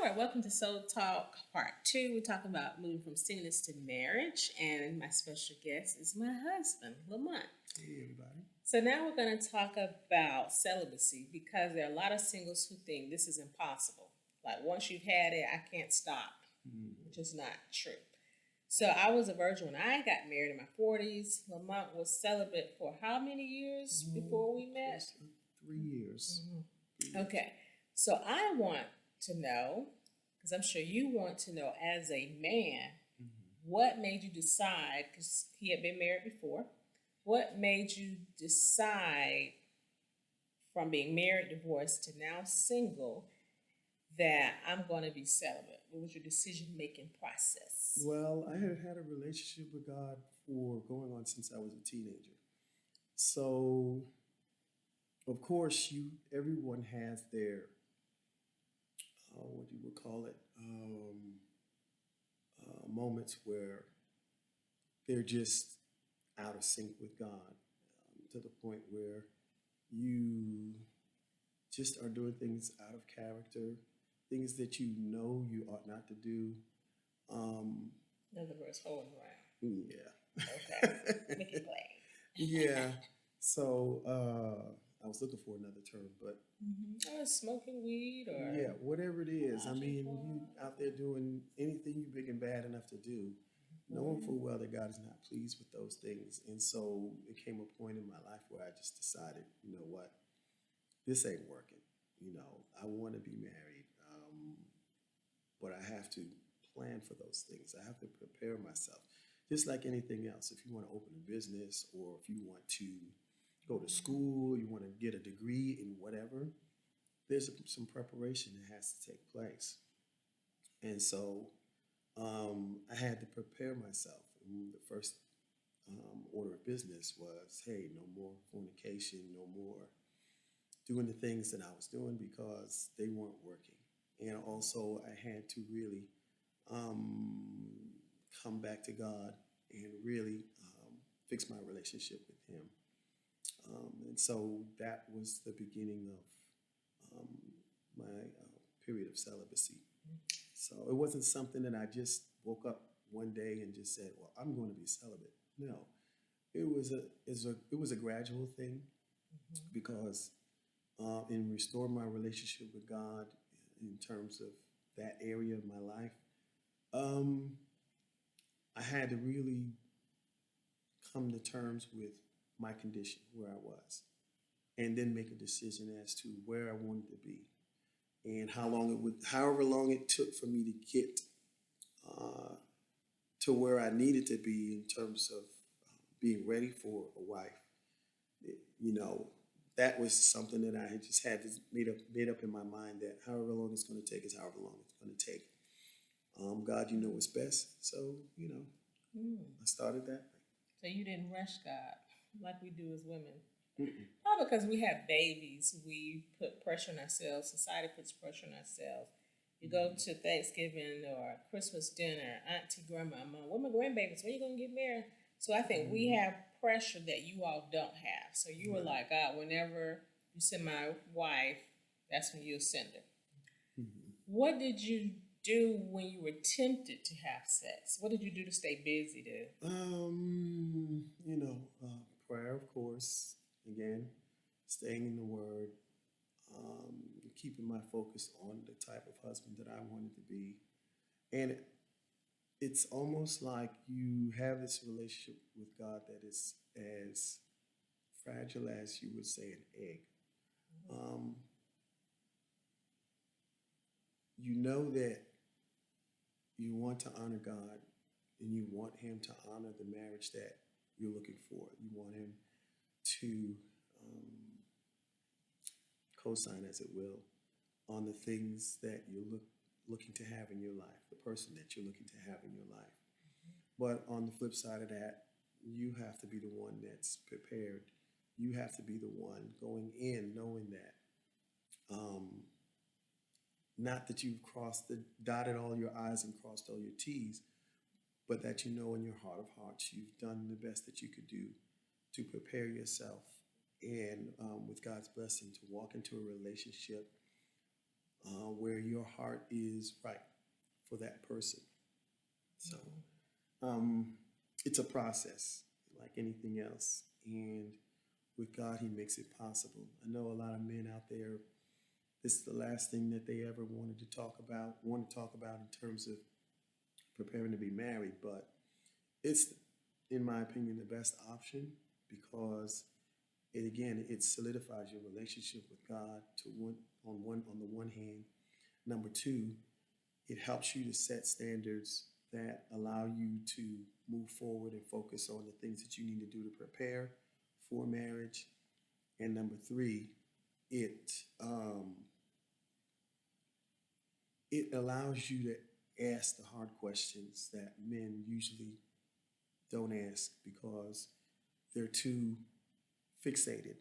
All right, welcome to Soul Talk Part 2. We're talking about moving from singleness to marriage, and my special guest is my husband, Lamont. Hey, everybody. So now we're going to talk about celibacy because there are a lot of singles who think this is impossible. Like once you've had it, I can't stop, which is not true. So I was a virgin when I got married in my 40s. Lamont was celibate for how many years before we met? Close to 3 years. 3 years. Okay, so I want to know, because I'm sure you want to know as a man, what made you decide, because he had been married before, what made you decide from being married, divorced to now single that I'm going to be celibate? What was your decision making process? Well, I had had a relationship with God for going on since I was a teenager. So, of course, everyone has their what you would call it moments where they're just out of sync with God, to the point where you just are doing things out of character, things that you know you ought not to do. Um, In other words, holding yeah. around. Okay, make it plain. Yeah. So I was looking for another term, but Or smoking weed or yeah, whatever it is. I watching mean, you porn. out there doing anything you big and bad enough to do, knowing full well that God is not pleased with those things. And so it came a point in my life where I just decided, you know what, this ain't working. I want to be married, but I have to plan for those things. I have to prepare myself, just like anything else. If you want to open a business, or if you want to go to school, you want to get a degree in whatever, there's some preparation that has to take place. And so I had to prepare myself. And the first order of business was, hey, no more fornication, no more doing the things that I was doing because they weren't working. And also, I had to really um, come back to God and really fix my relationship with Him. And so that was the beginning of my period of celibacy. So it wasn't something that I just woke up one day and just said, "Well, I'm going to be celibate." No, it was a gradual thing, because in restoring my relationship with God in terms of that area of my life, um, I had to really come to terms with my condition, where I was, and then make a decision as to where I wanted to be and however long it took for me to get uh, to where I needed to be in terms of being ready for a wife. You know, that was something that I had just had to made up in my mind that however long it's going to take is however long it's going to take. God, you know what's best, so I started that So you didn't rush God like we do as women. way. Mm-mm. Oh, because we have babies, we put pressure on ourselves. Society puts pressure on ourselves. You go to Thanksgiving or Christmas dinner, auntie, grandma, mom, where my grandbabies? When you gonna get married? So I think we have pressure that you all don't have. So you were Right. like, God, whenever you send my wife, that's when you'll send her. Mhm. What did you do when you were tempted to have sex? What did you do to stay busy? Prayer, of course. Again, staying in the Word, keeping my focus on the type of husband that I wanted to be. And it's almost like you have this relationship with God that is as fragile as you would say an egg. Um, you know that you want to honor God, and you want Him to honor the marriage that you're looking for. You want Him to um, co sign, as it will, on the things that you're looking to have in your life, the person that you're looking to have in your life. But on the flip side of that, you have to be the one that's prepared. You have to be the one going in knowing that, not that you've dotted all your I's and crossed all your T's, but that you know in your heart of hearts you've done the best that you could do to prepare yourself and, with God's blessing, to walk into a relationship where your heart is right for that person. So um, it's a process like anything else. And with God, He makes it possible. I know a lot of men out there, this is the last thing that they ever want to talk about in terms of preparing to be married, but it's, in my opinion, the best option because it solidifies your relationship with God on the one hand. Number two, it helps you to set standards that allow you to move forward and focus on the things that you need to do to prepare for marriage. And number three, it um, it allows you to ask the hard questions that men usually don't ask because they're too fixated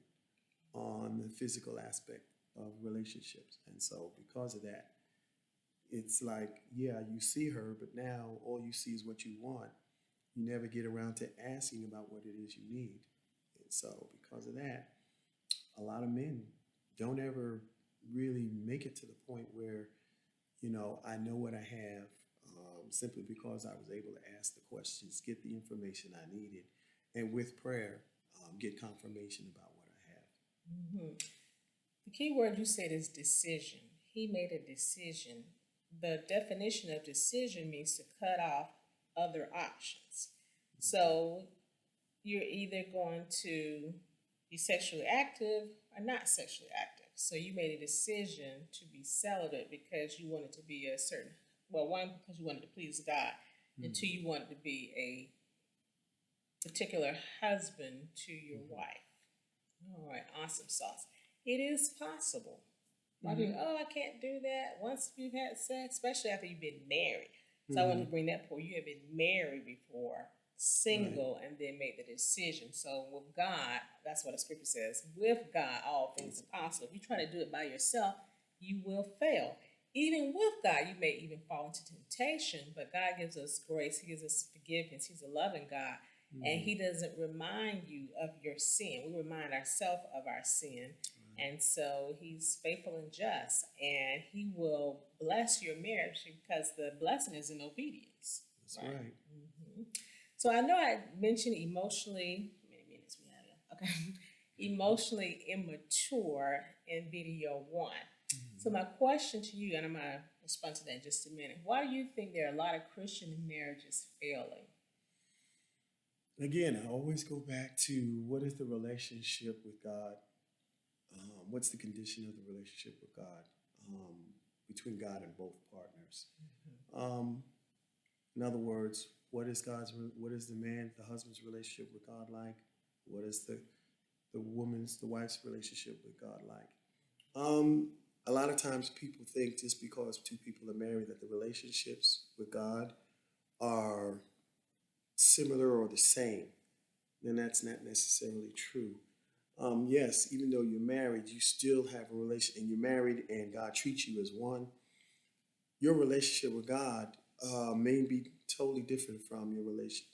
on the physical aspect of relationships. And so, because of that, it's like, yeah, you see her, but now all you see is what you want. You never get around to asking about what it is you need. And so, because of that, a lot of men don't ever really make it to the point where, I know what I have simply because I was able to ask the questions, get the information I needed, and with prayer, get confirmation about what I have. Hmm. The key word you said is decision. He made a decision. The definition of decision means to cut off other options. So you're either going to be sexually active or not sexually active. So you made a decision to be celibate because you wanted to be a certain, well, one, because you wanted to please God, and two, you wanted to be a particular husband to your wife. All right, awesome sauce. It is possible. A lot of people, oh, I can't do that. Once you've had sex, especially after you've been married. So I want to bring that point. You have been married before, single, and then made the decision. So with God, that's what the scripture says. With God, all things are possible. If you try to do it by yourself, you will fail. Even with God, you may even fall into temptation, but God gives us grace. He gives us forgiveness. He's a loving God. And He doesn't remind you of your sin. We remind ourselves of our sin. And so He's faithful and just, and He will bless your marriage because the blessing is in obedience. That's right. Mm-hmm. So I know I mentioned emotionally, how many minutes we have? Okay. Emotionally immature in video one. So my question to you, and I'm going to respond to that in just a minute. Why do you think there are a lot of Christian marriages failing? Again, I always go back to what is the relationship with God? What's the condition of the relationship with God between God and both partners? In other words, what is the husband's relationship with God like? What is the wife's relationship with God like? A lot of times people think just because two people are married that the relationships with God are similar or the same. Then that's not necessarily true. Yes, even though you're married, you still have a relation, and you're married, and God treats you as one. Your relationship with God may be totally different from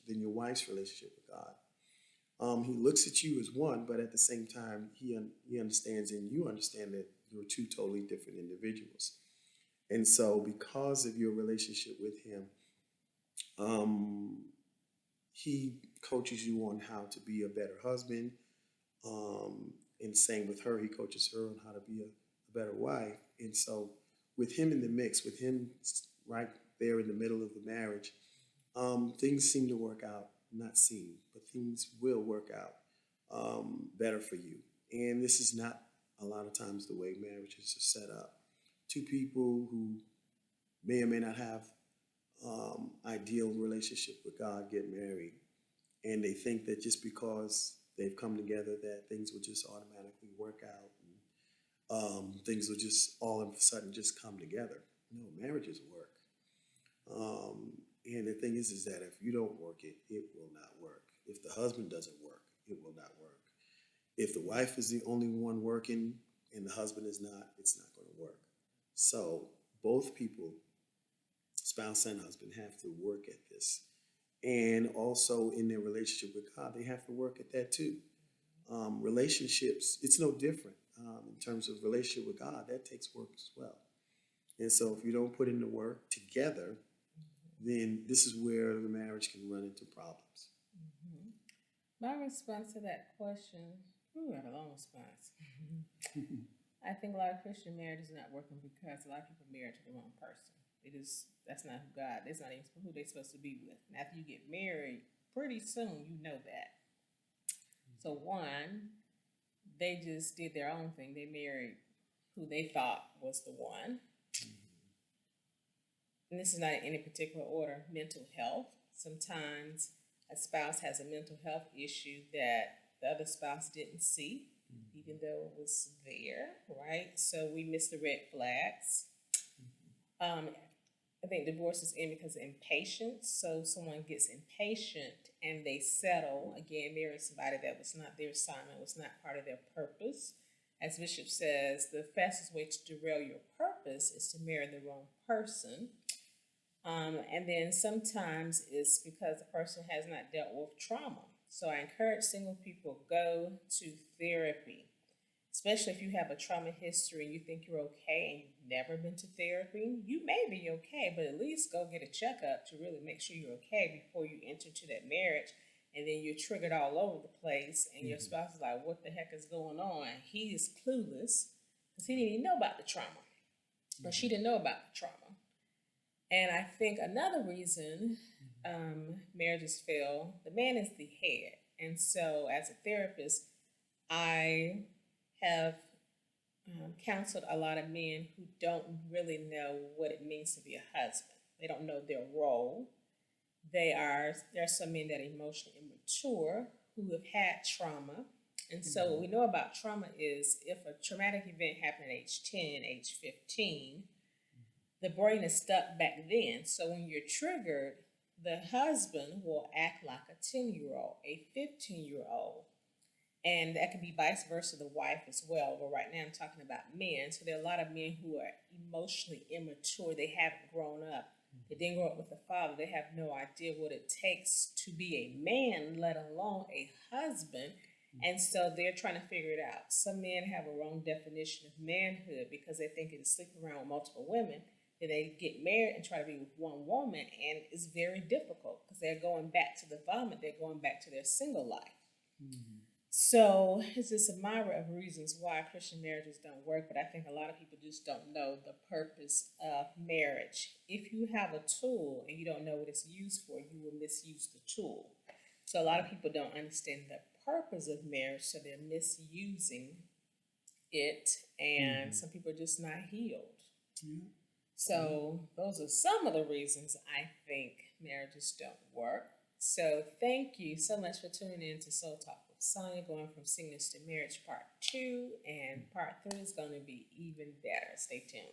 than your wife's relationship with God. He looks at you as one, but at the same time, he understands, and you understand that you're two totally different individuals. And so, because of your relationship with Him, um, He coaches you on how to be a better husband. And same with her, He coaches her on how to be a better wife. And so, with Him in the mix, with Him right there in the middle of the marriage, things seem to work out. Not seem, but things will work out better for you. And this is not a lot of times the way marriages are set up. Two people who may or may not have ideal relationship with God get married, and they think that just because they've come together that things will just automatically work out, and things will just all of a sudden just come together. No, marriages work. And the thing is that if you don't work it, it will not work. If the husband doesn't work, it will not work. If the wife is the only one working and the husband is not, it's not going to work. So both people, spouse and husband, have to work at this. And also in their relationship with God, they have to work at that too. Relationships, it's no different in terms of relationship with God. That takes work as well. And so if you don't put in the work together, then this is where the marriage can run into problems. Mm-hmm. My response to that question, ooh, I have a long response. I think a lot of Christian marriage is not working because a lot of people are married to the wrong person. That's not who God. That's not even who they're supposed to be with. And after you get married, pretty soon you know that. So one, they just did their own thing. They married who they thought was the one. And this is not in any particular order. Mental health. Sometimes a spouse has a mental health issue that the other spouse didn't see, even though it was there, right? So we miss the red flags. I think divorces end because of impatience. So someone gets impatient and they settle, again, marrying somebody that was not their assignment, was not part of their purpose. As Bishop says, the fastest way to derail your purpose is to marry the wrong person. And then sometimes it's because the person has not dealt with trauma. So I encourage single people, go to therapy, especially if you have a trauma history and you think you're okay and you've never been to therapy. You may be okay, but at least go get a checkup to really make sure you're okay before you enter into that marriage. And then you're triggered all over the place, and your spouse is like, what the heck is going on? He is clueless because he didn't even know about the trauma, or she didn't know about the trauma. And I think another reason marriages fail, the man is the head. And so as a therapist, I have counseled a lot of men who don't really know what it means to be a husband. They don't know their role. There are some men that are emotionally immature who have had trauma. And so what we know about trauma is if a traumatic event happened at age 10, age 15, the brain is stuck back then. So when you're triggered, the husband will act like a 10-year-old, a 15-year-old. And that could be vice versa, the wife as well. But right now I'm talking about men. So there are a lot of men who are emotionally immature. They haven't grown up. They didn't grow up with a father. They have no idea what it takes to be a man, let alone a husband. And so they're trying to figure it out. Some men have a wrong definition of manhood because they think it's sleeping around with multiple women. Then they get married and try to be with one woman, and it's very difficult because they're going back to the vomit. They're going back to their single life. So it's just a myriad of reasons why Christian marriages don't work, but I think a lot of people just don't know the purpose of marriage. If you have a tool and you don't know what it's used for, you will misuse the tool. So a lot of people don't understand the purpose of marriage, so they're misusing it, and some people are just not healed. So those are some of the reasons I think marriages don't work. So thank you so much for tuning in to Soul Talk with Sonia, going from singleness to marriage part 2, and part 3 is going to be even better. Stay tuned.